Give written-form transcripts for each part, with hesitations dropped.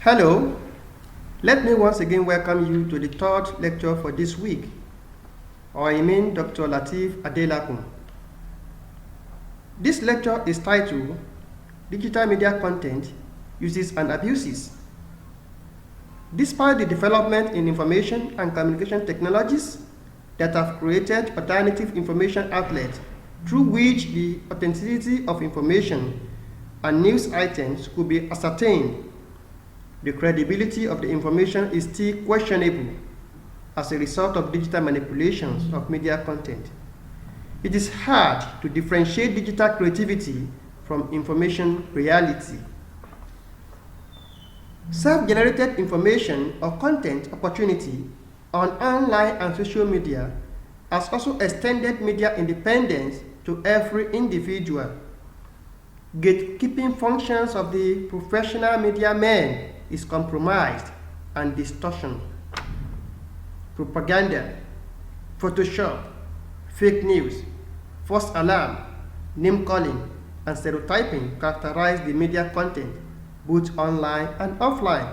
Hello, let me once again welcome you to the third lecture for this week. I mean Dr. Lateef Adelakun. This lecture is titled Digital Media Content Uses and Abuses. Despite the development in information and communication technologies that have created alternative information outlets through which the authenticity of information and news items could be ascertained, the credibility of the information is still questionable as a result of digital manipulations of media content. It is hard to differentiate digital creativity from information reality. Self-generated information or content opportunity on online and social media has also extended media independence to every individual. Gatekeeping functions of the professional media men is compromised and distortion. Propaganda, Photoshop, fake news, false alarm, name-calling, and stereotyping characterize the media content, both online and offline.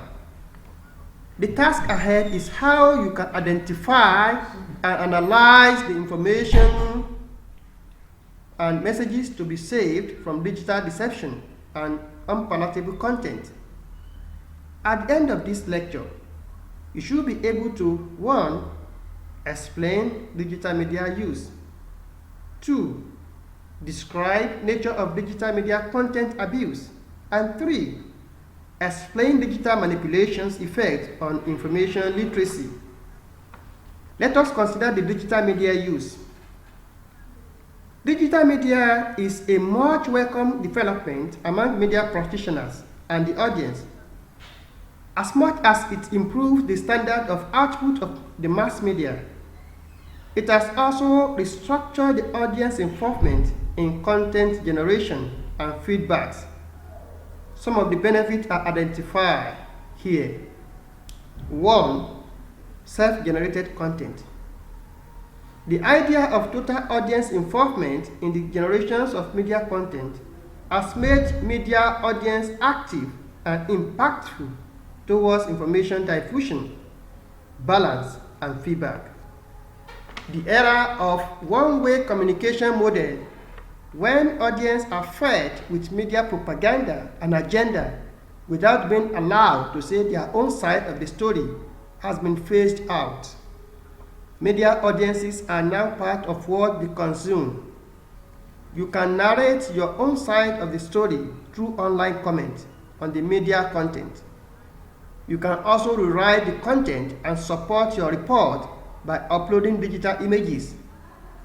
The task ahead is how you can identify and analyze the information and messages to be saved from digital deception and unpalatable content. At the end of this lecture, you should be able to 1. Explain digital media use. 2. Describe nature of digital media content abuse. And 3. Explain digital manipulation's effect on information literacy. Let us consider the digital media use. Digital media is a much welcome development among media practitioners and the audience, as much as it improves the standard of output of the mass media. It has also restructured the audience involvement in content generation and feedbacks. Some of the benefits are identified here. 1. Self-generated content. The idea of total audience involvement in the generations of media content has made media audience active and impactful towards information diffusion, balance, and feedback. The era of one-way communication model, when audiences are fed with media propaganda and agenda without being allowed to say their own side of the story, has been phased out. Media audiences are now part of what they consume. You can narrate your own side of the story through online comments on the media content. You can also rewrite the content and support your report by uploading digital images,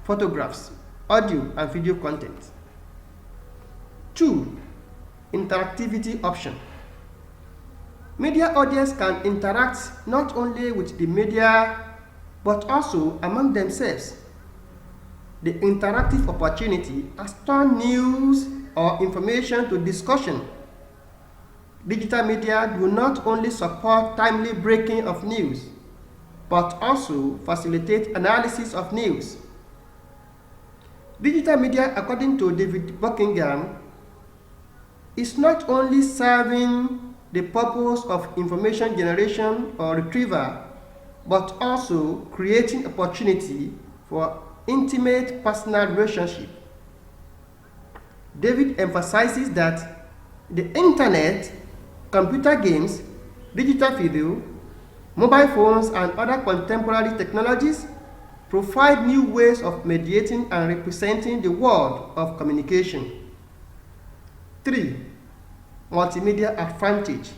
photographs, audio, and video content. 2. Interactivity option. Media audience can interact not only with the media but also among themselves. The interactive opportunity has turned news or information to discussion. Digital media do not only support timely breaking of news, but also facilitate analysis of news. Digital media, according to David Buckingham, is not only serving the purpose of information generation or retrieval, but also creating opportunity for intimate personal relationship. David emphasizes that the internet, computer games, digital video, mobile phones, and other contemporary technologies provide new ways of mediating and representing the world of communication. 3. Multimedia advantage.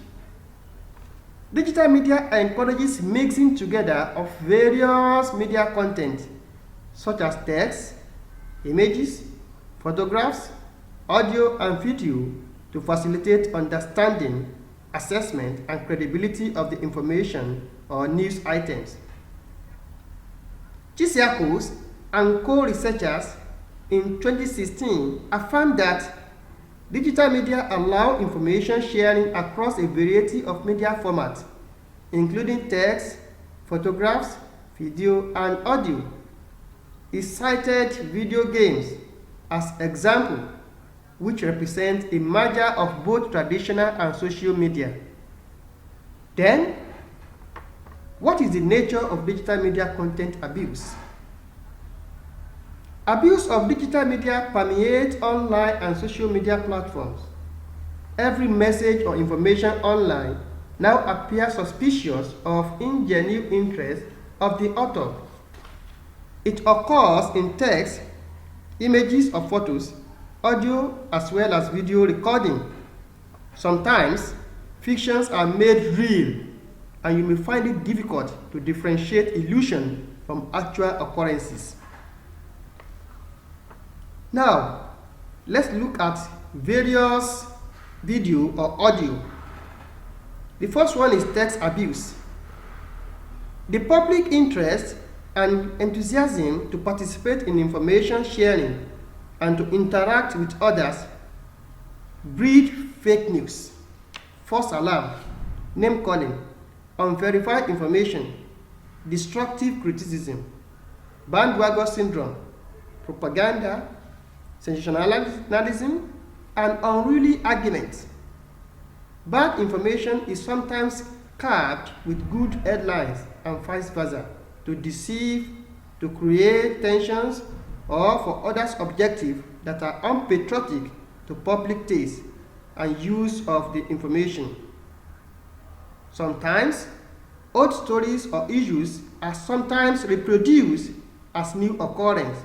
Digital media encourages mixing together of various media content, such as text, images, photographs, audio, and video to facilitate understanding, assessment, and credibility of the information or news items. Chisiakos and co-researchers in 2016 affirmed that digital media allow information sharing across a variety of media formats, including text, photographs, video, and audio. He cited video games as example, which represent a merger of both traditional and social media. Then, what is the nature of digital media content abuse? Abuse of digital media permeates online and social media platforms. Every message or information online now appears suspicious of ingenuine interest of the author. It occurs in text, images or photos, audio as well as video recording. Sometimes, fictions are made real, and you may find it difficult to differentiate illusion from actual occurrences. Now, let's look at various video or audio. The first one is text abuse. The public interest and enthusiasm to participate in information sharing and to interact with others breed fake news, false alarm, name calling, unverified information, destructive criticism, bandwagon syndrome, propaganda, sensationalism, and unruly arguments. Bad information is sometimes capped with good headlines and vice versa to deceive, to create tensions, or for others' objectives that are unpatriotic to public taste and use of the information. Sometimes, old stories or issues are sometimes reproduced as new occurrence,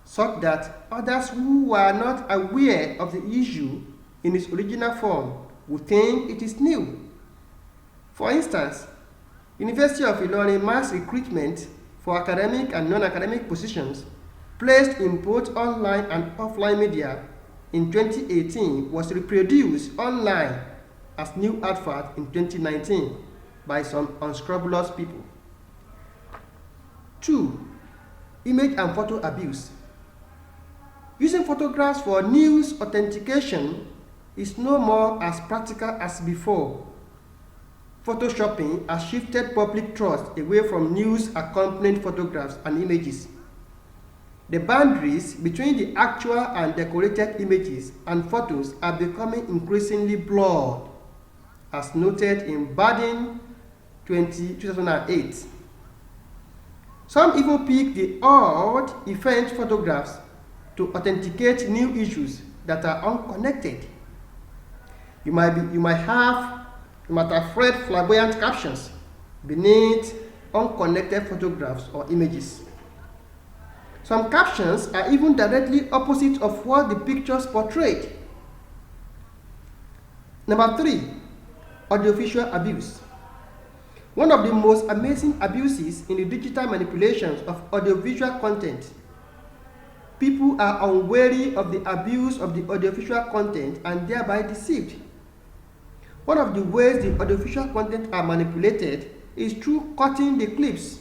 such that others who were not aware of the issue in its original form would think it is new. For instance, University of Ilorin mass recruitment for academic and non-academic positions placed in both online and offline media in 2018 was reproduced online as new advert in 2019 by some unscrupulous people. 2. Image and photo abuse. Using photographs for news authentication is no more as practical as before. Photoshopping has shifted public trust away from news accompanying photographs and images. The boundaries between the actual and decorated images and photos are becoming increasingly blurred, as noted in Bardeen 2008. Some even pick the odd event photographs to authenticate new issues that are unconnected. You might have read flamboyant captions beneath unconnected photographs or images. Some captions are even directly opposite of what the pictures portrayed. Number 3, audiovisual abuse. One of the most amazing abuses in the digital manipulations of audiovisual content. People are unwary of the abuse of the audiovisual content and thereby deceived. One of the ways the audiovisual content are manipulated is through cutting the clips.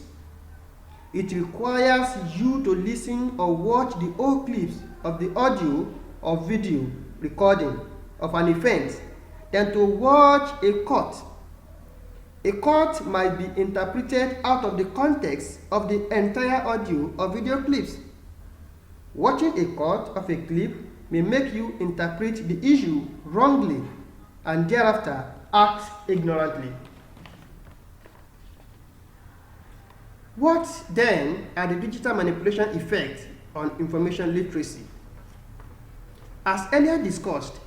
It requires you to listen or watch the whole clips of the audio or video recording of an event than to watch a cut. A cut might be interpreted out of the context of the entire audio or video clips. Watching a cut of a clip may make you interpret the issue wrongly and thereafter act ignorantly. What then are the digital manipulation effects on information literacy? As earlier discussed,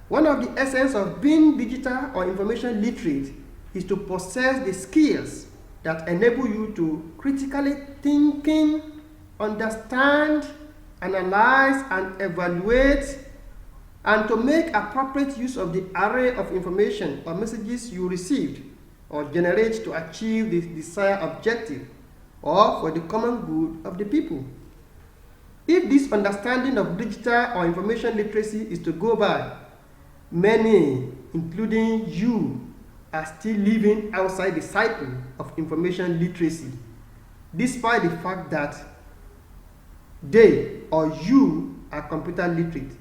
one of the essence of being digital or information literate is to possess the skills that enable you to critically thinking, understand, analyze, and evaluate, and to make appropriate use of the array of information or messages you received or generate to achieve the desired objective or for the common good of the people. If this understanding of digital or information literacy is to go by, many, including you, are still living outside the cycle of information literacy, despite the fact that they or you are computer literate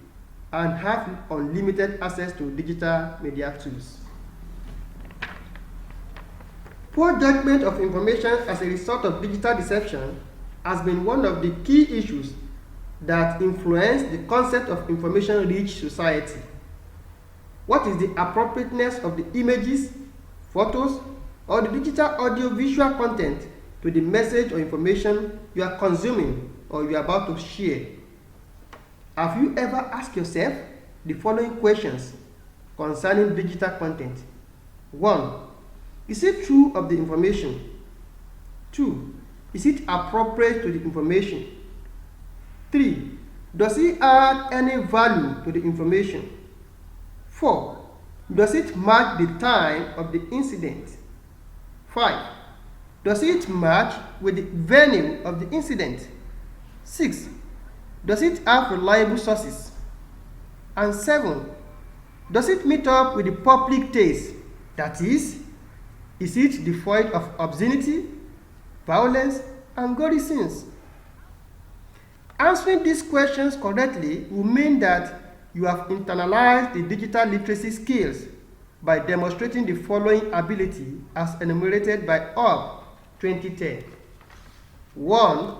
and have unlimited access to digital media tools. Poor judgment of information as a result of digital deception has been one of the key issues that influence the concept of information-rich society. What is the appropriateness of the images, photos, or the digital audio-visual content to the message or information you are consuming or you are about to share. Have you ever asked yourself the following questions concerning digital content? 1. Is it true of the information? 2. Is it appropriate to the information? 3. Does it add any value to the information? 4. Does it mark the time of the incident? 5. Does it match with the venue of the incident? 6. Does it have reliable sources? And 7. Does it meet up with the public taste? That is it devoid of obscenity, violence, and gory sins? Answering these questions correctly will mean that you have internalized the digital literacy skills by demonstrating the following ability as enumerated by Orb 2010. 1.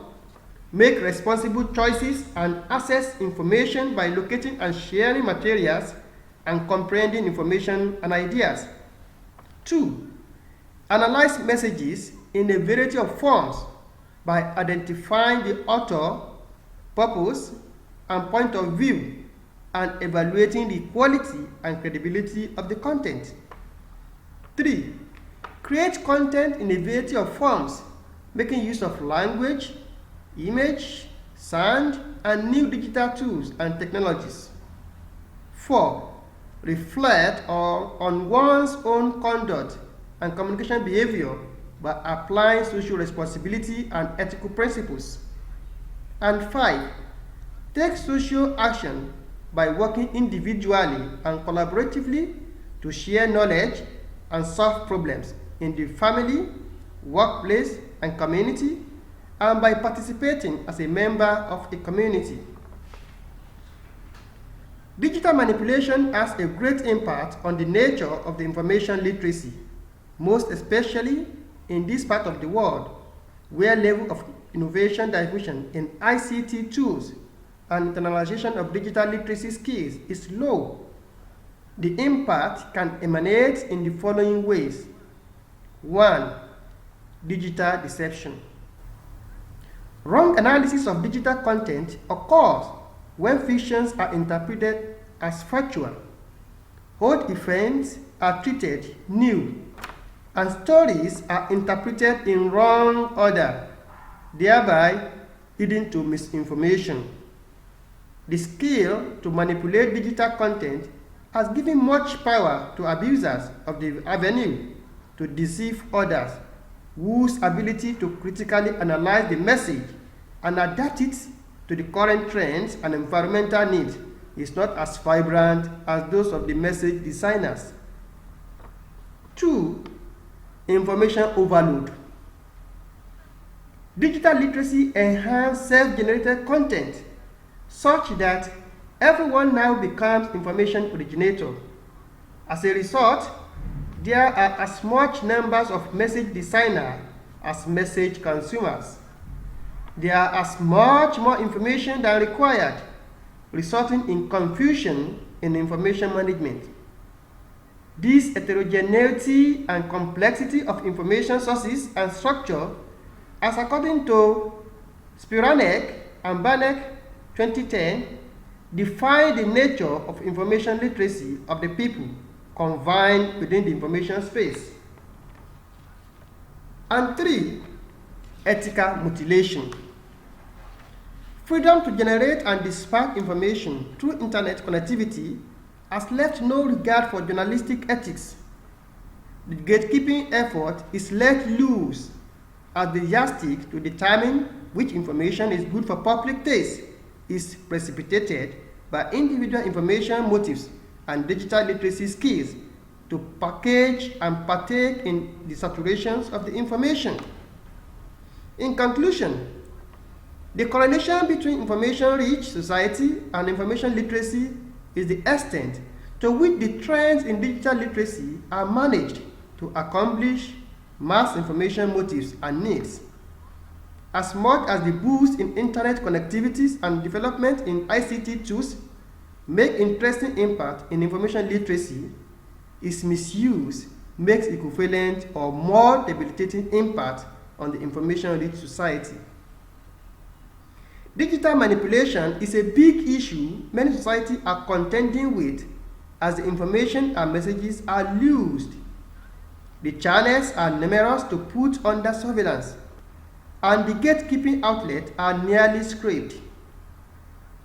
Make responsible choices and access information by locating and sharing materials and comprehending information and ideas. 2. Analyze messages in a variety of forms by identifying the author, purpose, and point of view, and evaluating the quality and credibility of the content. 3. Create content in a variety of forms, making use of language, image, sound, and new digital tools and technologies. 4. Reflect on one's own conduct and communication behavior by applying social responsibility and ethical principles. And 5. Take social action by working individually and collaboratively to share knowledge and solve problems in the family, workplace, and community, and by participating as a member of a community. Digital manipulation has a great impact on the nature of the information literacy, most especially in this part of the world, where level of innovation diffusion in ICT tools and internalization of digital literacy skills is low. The impact can emanate in the following ways. 1. Digital deception. Wrong analysis of digital content occurs when fictions are interpreted as factual, old events are treated new, and stories are interpreted in wrong order, thereby leading to misinformation. The skill to manipulate digital content has given much power to abusers of the avenue to deceive others, whose ability to critically analyze the message and adapt it to the current trends and environmental needs is not as vibrant as those of the message designers. 2. Information overload. Digital literacy enhances self-generated content such that everyone now becomes information originator. As a result, there are as much numbers of message designers as message consumers. There are as much more information than required, resulting in confusion in information management. This heterogeneity and complexity of information sources and structure, as according to Spiranek and Banek 2010, define the nature of information literacy of the people confined within the information space. And 3. Ethical mutilation. Freedom to generate and disperse information through internet connectivity has left no regard for journalistic ethics. The gatekeeping effort is let loose as the yardstick to determine which information is good for public taste is precipitated by individual information motives and digital literacy skills to package and partake in the saturations of the information. In conclusion, the correlation between information-rich society and information literacy is the extent to which the trends in digital literacy are managed to accomplish mass information motives and needs. As much as the boost in internet connectivities and development in ICT tools make interesting impact in information literacy, its misuse makes equivalent or more debilitating impact on the information-rich society. Digital manipulation is a big issue many societies are contending with as the information and messages are loosed. The channels are numerous to put under surveillance, and the gatekeeping outlets are nearly scraped.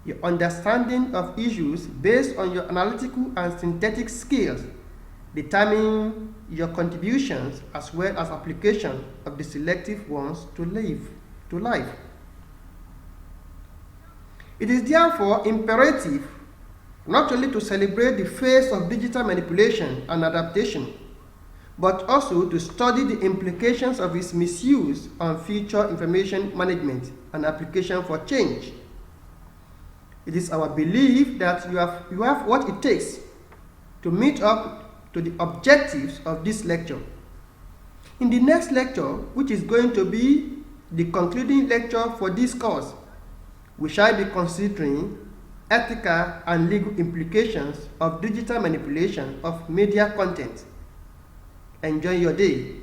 Your understanding of issues based on your analytical and synthetic skills determine your contributions as well as application of the selective ones to life. It is therefore imperative not only to celebrate the phase of digital manipulation and adaptation, but also to study the implications of its misuse on future information management and application for change. It is our belief that you have what it takes to meet up to the objectives of this lecture. In the next lecture, which is going to be the concluding lecture for this course, we shall be considering ethical and legal implications of digital manipulation of media content. Enjoy your day.